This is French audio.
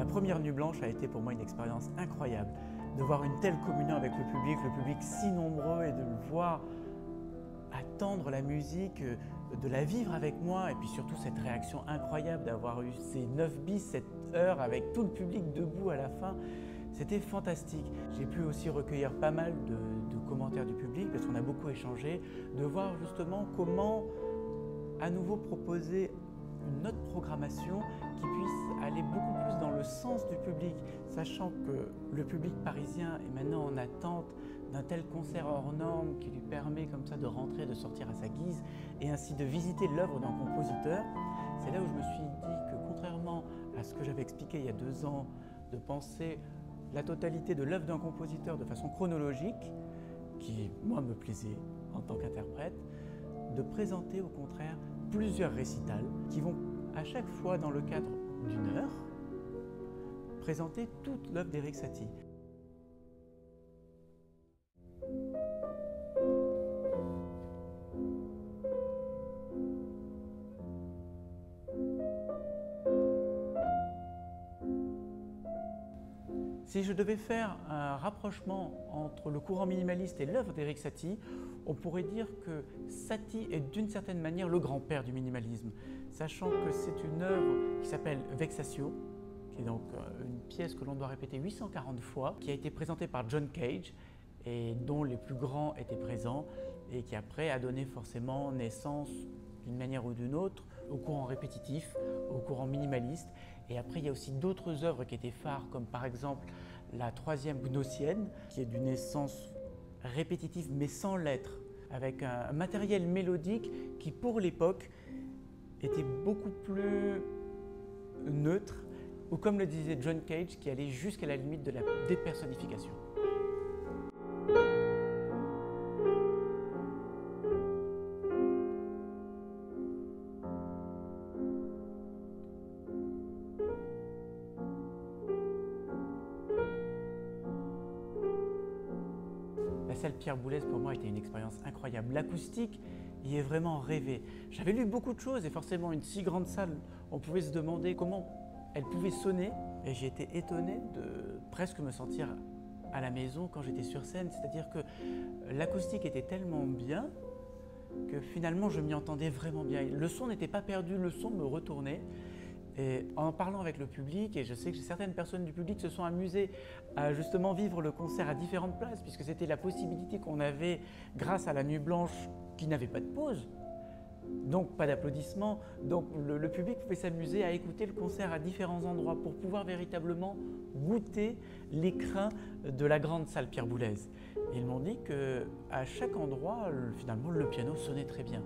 première nuit blanche a été pour moi une expérience incroyable. De voir une telle communion avec le public si nombreux et de le voir attendre la musique, de la vivre avec moi et puis surtout cette réaction incroyable d'avoir eu ces 9 bis, cette heure avec tout le public debout à la fin. C'était fantastique. J'ai pu aussi recueillir pas mal de commentaires du public parce qu'on a beaucoup échangé, de voir justement comment à nouveau proposer une autre programmation qui puisse aller beaucoup plus dans le sens du public, sachant que le public parisien est maintenant en attente d'un tel concert hors norme qui lui permet comme ça de rentrer, de sortir à sa guise et ainsi de visiter l'œuvre d'un compositeur. C'est là où je me suis dit que contrairement à ce que j'avais expliqué il y a 2 ans, de penser la totalité de l'œuvre d'un compositeur de façon chronologique, qui moi me plaisait en tant qu'interprète, de présenter au contraire plusieurs récitals qui vont à chaque fois dans le cadre d'1 heure présenter toute l'œuvre d'Erik Satie. Si je devais faire un rapprochement entre le courant minimaliste et l'œuvre d'Erik Satie, on pourrait dire que Satie est d'une certaine manière le grand-père du minimalisme, sachant que c'est une œuvre qui s'appelle Vexatio, qui est donc une pièce que l'on doit répéter 840 fois, qui a été présentée par John Cage et dont les plus grands étaient présents et qui après a donné forcément naissance d'une manière ou d'une autre au courant répétitif, au courant minimaliste. Et après, il y a aussi d'autres œuvres qui étaient phares, comme par exemple la 3e gnossienne, qui est d'une essence répétitive mais sans lettres, avec un matériel mélodique qui, pour l'époque, était beaucoup plus neutre, ou comme le disait John Cage, qui allait jusqu'à la limite de la dépersonnification. La salle Pierre Boulez, pour moi, était une expérience incroyable. L'acoustique y est vraiment rêvé. J'avais lu beaucoup de choses et forcément, une si grande salle, on pouvait se demander comment elle pouvait sonner. Et j'ai été étonné de presque me sentir à la maison quand j'étais sur scène. C'est-à-dire que l'acoustique était tellement bien que finalement, je m'y entendais vraiment bien. Le son n'était pas perdu, le son me retournait. Et en parlant avec le public, et je sais que certaines personnes du public se sont amusées à justement vivre le concert à différentes places, puisque c'était la possibilité qu'on avait grâce à la Nuit Blanche qui n'avait pas de pause, donc pas d'applaudissements. Donc le public pouvait s'amuser à écouter le concert à différents endroits pour pouvoir véritablement goûter l'écrin de la grande salle Pierre Boulez. Et ils m'ont dit qu'à chaque endroit, finalement, le piano sonnait très bien.